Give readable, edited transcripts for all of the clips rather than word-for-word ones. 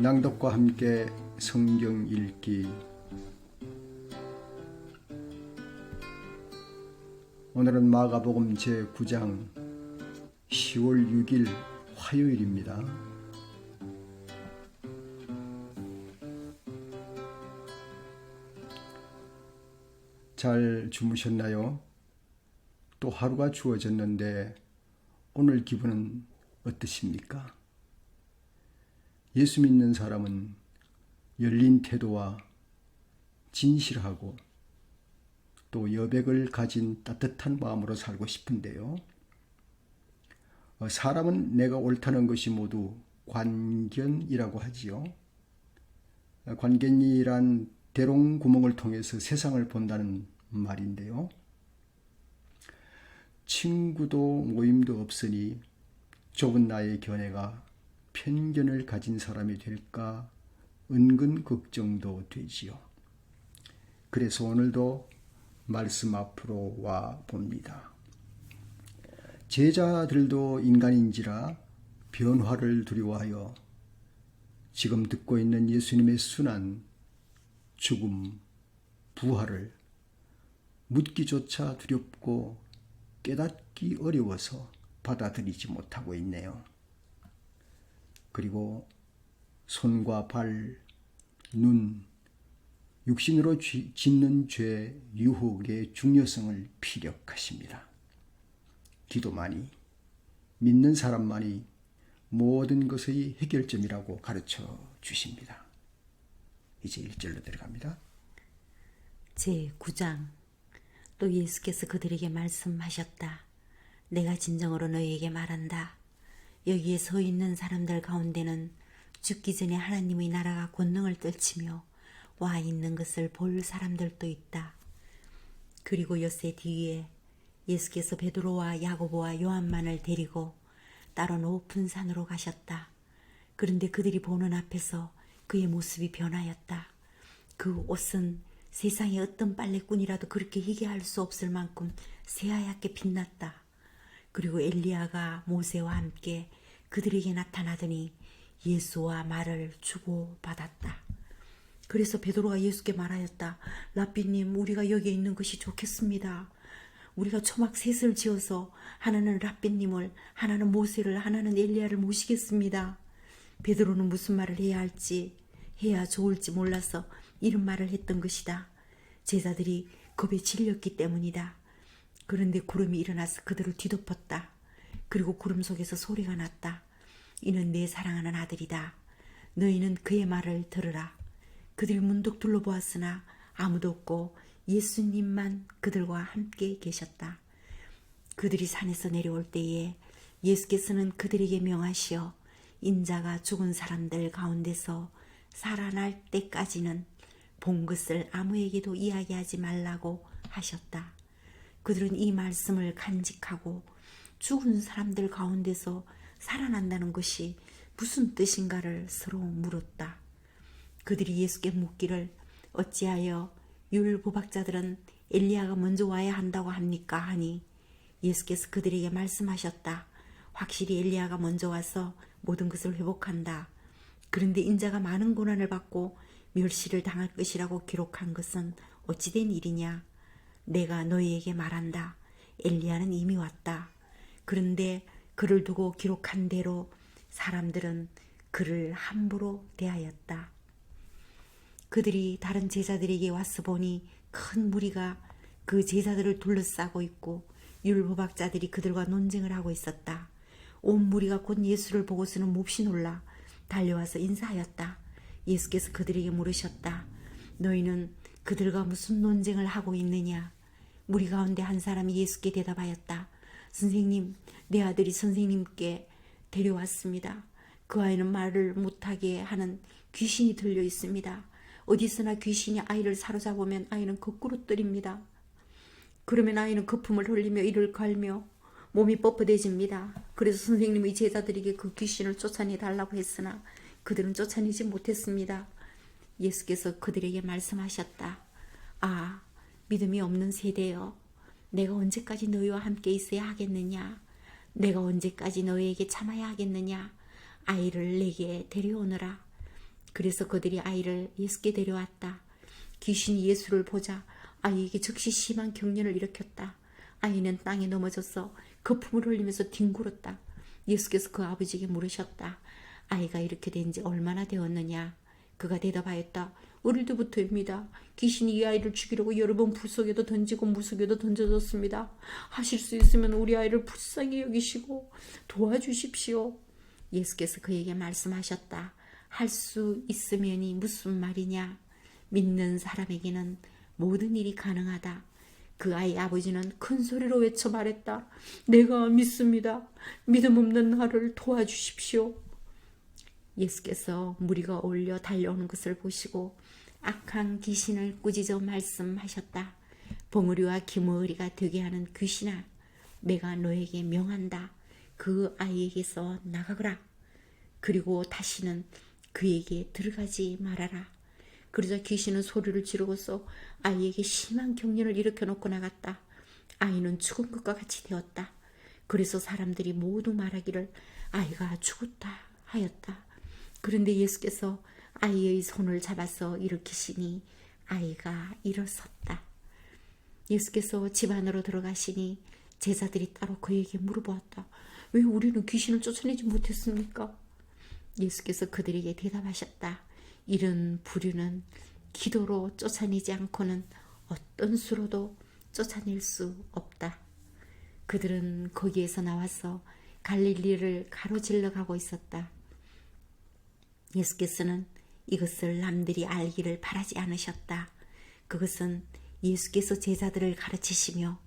낭독과 함께 성경 읽기. 오늘은 마가복음 제9장 10월 6일 화요일입니다. 잘 주무셨나요? 또 하루가 주어졌는데 오늘 기분은 어떠십니까? 예수 믿는 사람은 열린 태도와 진실하고 또 여백을 가진 따뜻한 마음으로 살고 싶은데요. 사람은 내가 옳다는 것이 모두 관견이라고 하지요. 관견이란 대롱구멍을 통해서 세상을 본다는 말인데요. 친구도 모임도 없으니 좁은 나의 견해가 편견을 가진 사람이 될까 은근 걱정도 되지요. 그래서 오늘도 말씀 앞으로 와 봅니다. 제자들도 인간인지라 변화를 두려워하여 지금 듣고 있는 예수님의 순환, 죽음, 부활을 묻기조차 두렵고 깨닫기 어려워서 받아들이지 못하고 있네요. 그리고 손과 발, 눈, 육신으로 짓는 죄, 유혹의 중요성을 피력하십니다. 기도만이, 믿는 사람만이 모든 것의 해결점이라고 가르쳐 주십니다. 이제 1절로 들어갑니다. 제9장. 또 예수께서 그들에게 말씀하셨다. 내가 진정으로 너희에게 말한다. 여기에 서 있는 사람들 가운데는 죽기 전에 하나님의 나라가 권능을 떨치며 와 있는 것을 볼 사람들도 있다. 그리고 엿새 뒤에 예수께서 베드로와 야고보와 요한만을 데리고 따로 높은 산으로 가셨다. 그런데 그들이 보는 앞에서 그의 모습이 변하였다. 그 옷은 세상의 어떤 빨래꾼이라도 그렇게 희게 할 수 없을 만큼 새하얗게 빛났다. 그리고 엘리야가 모세와 함께 그들에게 나타나더니 예수와 말을 주고받았다. 그래서 베드로가 예수께 말하였다. 랍비님, 우리가 여기에 있는 것이 좋겠습니다. 우리가 초막 셋을 지어서 하나는 랍비님을, 하나는 모세를, 하나는 엘리야를 모시겠습니다. 베드로는 무슨 말을 해야 할지, 해야 좋을지 몰라서 이런 말을 했던 것이다. 제자들이 겁에 질렸기 때문이다. 그런데 구름이 일어나서 그들을 뒤덮었다. 그리고 구름 속에서 소리가 났다. 이는 내 사랑하는 아들이다. 너희는 그의 말을 들으라. 그들이 문득 둘러보았으나 아무도 없고 예수님만 그들과 함께 계셨다. 그들이 산에서 내려올 때에 예수께서는 그들에게 명하시어 인자가 죽은 사람들 가운데서 살아날 때까지는 본 것을 아무에게도 이야기하지 말라고 하셨다. 그들은 이 말씀을 간직하고 죽은 사람들 가운데서 살아난다는 것이 무슨 뜻인가를 서로 물었다. 그들이 예수께 묻기를 어찌하여 율법학자들은 엘리야가 먼저 와야 한다고 합니까? 하니 예수께서 그들에게 말씀하셨다. 확실히 엘리야가 먼저 와서 모든 것을 회복한다. 그런데 인자가 많은 고난을 받고 멸시를 당할 것이라고 기록한 것은 어찌된 일이냐? 내가 너희에게 말한다. 엘리야는 이미 왔다. 그런데 그를 두고 기록한 대로 사람들은 그를 함부로 대하였다. 그들이 다른 제자들에게 와서 보니 큰 무리가 그 제자들을 둘러싸고 있고 율법학자들이 그들과 논쟁을 하고 있었다. 온 무리가 곧 예수를 보고서는 몹시 놀라 달려와서 인사하였다. 예수께서 그들에게 물으셨다. 너희는 그들과 무슨 논쟁을 하고 있느냐? 무리 가운데 한 사람이 예수께 대답하였다. 선생님, 내 아들이 선생님께 데려왔습니다. 그 아이는 말을 못하게 하는 귀신이 들려 있습니다. 어디서나 귀신이 아이를 사로잡으면 아이는 거꾸로 떨입니다. 그러면 아이는 거품을 흘리며 이를 갈며 몸이 뻣뻣해집니다. 그래서 선생님의 제자들에게 그 귀신을 쫓아내달라고 했으나 그들은 쫓아내지 못했습니다. 예수께서 그들에게 말씀하셨다. 아, 믿음이 없는 세대여, 내가 언제까지 너희와 함께 있어야 하겠느냐? 내가 언제까지 너희에게 참아야 하겠느냐? 아이를 내게 데려오너라. 그래서 그들이 아이를 예수께 데려왔다. 귀신이 예수를 보자 아이에게 즉시 심한 경련을 일으켰다. 아이는 땅에 넘어져서 거품을 흘리면서 뒹굴었다. 예수께서 그 아버지에게 물으셨다. 아이가 이렇게 된 지 얼마나 되었느냐? 그가 대답하였다. 어릴 때부터입니다. 귀신이 이 아이를 죽이려고 여러 번 불속에도 던지고 물속에도 던져졌습니다. 하실 수 있으면 우리 아이를 불쌍히 여기시고 도와주십시오. 예수께서 그에게 말씀하셨다. 할 수 있으면이 무슨 말이냐? 믿는 사람에게는 모든 일이 가능하다. 그 아이 아버지는 큰 소리로 외쳐 말했다. 내가 믿습니다. 믿음 없는 나를 도와주십시오. 예수께서 무리가 올려 달려오는 것을 보시고 악한 귀신을 꾸짖어 말씀하셨다. 봉우리와 기머리가 되게 하는 귀신아, 내가 너에게 명한다. 그 아이에게서 나가거라. 그리고 다시는 그에게 들어가지 말아라. 그러자 귀신은 소리를 지르고서 아이에게 심한 경련을 일으켜 놓고 나갔다. 아이는 죽은 것과 같이 되었다. 그래서 사람들이 모두 말하기를 아이가 죽었다 하였다. 그런데 예수께서 아이의 손을 잡아서 일으키시니 아이가 일어섰다. 예수께서 집 안으로 들어가시니 제자들이 따로 그에게 물어보았다. 왜 우리는 귀신을 쫓아내지 못했습니까? 예수께서 그들에게 대답하셨다. 이런 부류는 기도로 쫓아내지 않고는 어떤 수로도 쫓아낼 수 없다. 그들은 거기에서 나와서 갈릴리를 가로질러 가고 있었다. 예수께서는 이것을 남들이 알기를 바라지 않으셨다. 그것은 예수께서 제자들을 가르치시며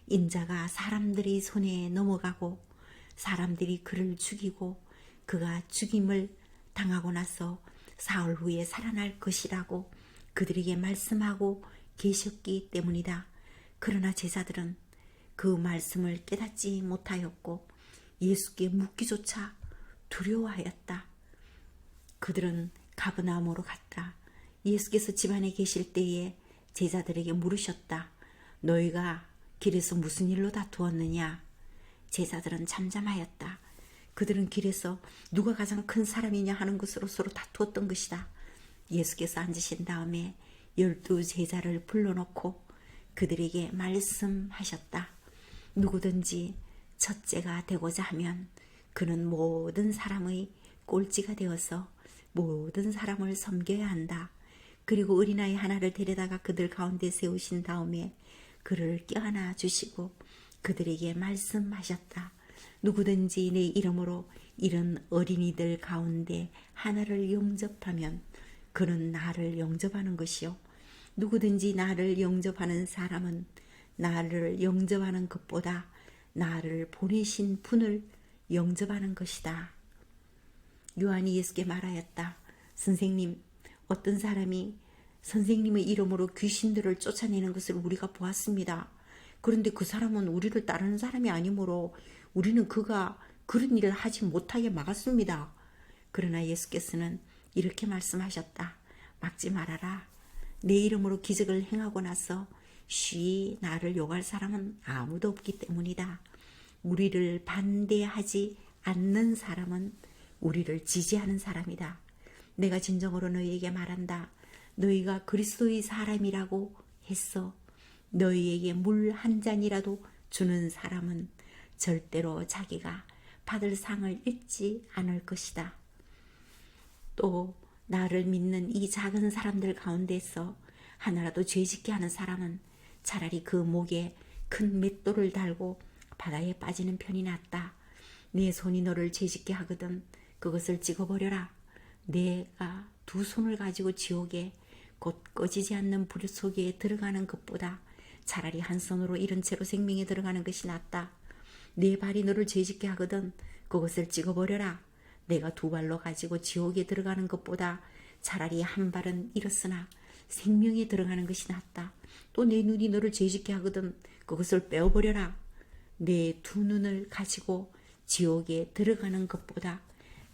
인자가 사람들의 손에 넘어가고 사람들이 그를 죽이고 그가 죽임을 당하고 나서 사흘 후에 살아날 것이라고 그들에게 말씀하고 계셨기 때문이다. 그러나 제자들은 그 말씀을 깨닫지 못하였고 예수께 묻기조차 두려워하였다. 그들은 가브나움으로 갔다. 예수께서 집안에 계실 때에 제자들에게 물으셨다. 너희가 길에서 무슨 일로 다투었느냐? 제자들은 잠잠하였다. 그들은 길에서 누가 가장 큰 사람이냐 하는 것으로 서로 다투었던 것이다. 예수께서 앉으신 다음에 12 제자를 불러놓고 그들에게 말씀하셨다. 누구든지 첫째가 되고자 하면 그는 모든 사람의 꼴찌가 되어서 모든 사람을 섬겨야 한다. 그리고 어린아이 하나를 데려다가 그들 가운데 세우신 다음에 그를 껴안아 주시고 그들에게 말씀하셨다. 누구든지 내 이름으로 이런 어린이들 가운데 하나를 영접하면 그는 나를 영접하는 것이요. 누구든지 나를 영접하는 사람은 나를 영접하는 것보다 나를 보내신 분을 영접하는 것이다. 요한이 예수께 말하였다. 선생님, 어떤 사람이 선생님의 이름으로 귀신들을 쫓아내는 것을 우리가 보았습니다. 그런데 그 사람은 우리를 따르는 사람이 아니므로 우리는 그가 그런 일을 하지 못하게 막았습니다. 그러나 예수께서는 이렇게 말씀하셨다. 막지 말아라. 내 이름으로 기적을 행하고 나서 쉬 나를 욕할 사람은 아무도 없기 때문이다. 우리를 반대하지 않는 사람은 우리를 지지하는 사람이다. 내가 진정으로 너희에게 말한다. 너희가 그리스도의 사람이라고 했어. 너희에게 물 한 잔이라도 주는 사람은 절대로 자기가 받을 상을 잊지 않을 것이다. 또 나를 믿는 이 작은 사람들 가운데서 하나라도 죄짓게 하는 사람은 차라리 그 목에 큰 맷돌을 달고 바다에 빠지는 편이 낫다. 내 손이 너를 죄짓게 하거든 그것을 찍어버려라. 내가 2 손을 가지고 지옥에 곧 꺼지지 않는 불 속에 들어가는 것보다 차라리 한 손으로 잃은 채로 생명에 들어가는 것이 낫다. 내 발이 너를 죄짓게 하거든 그것을 찍어버려라. 내가 2 발로 가지고 지옥에 들어가는 것보다 차라리 한 발은 잃었으나 생명에 들어가는 것이 낫다. 또 내 눈이 너를 죄짓게 하거든 그것을 빼어버려라. 내 2 눈을 가지고 지옥에 들어가는 것보다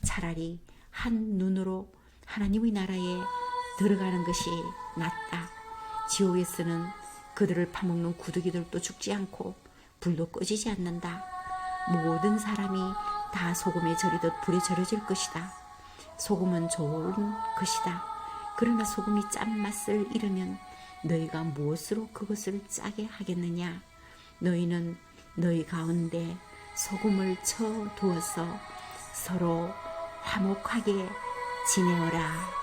차라리 한 눈으로 하나님의 나라에 들어가는 것이 낫다. 지옥에서는 그들을 파먹는 구더기들도 죽지 않고 불도 꺼지지 않는다. 모든 사람이 다 소금에 절이듯 불에 절여질 것이다. 소금은 좋은 것이다. 그러나 소금이 짠맛을 잃으면 너희가 무엇으로 그것을 짜게 하겠느냐? 너희는 너희 가운데 소금을 쳐 두어서 서로 화목하게 지내어라.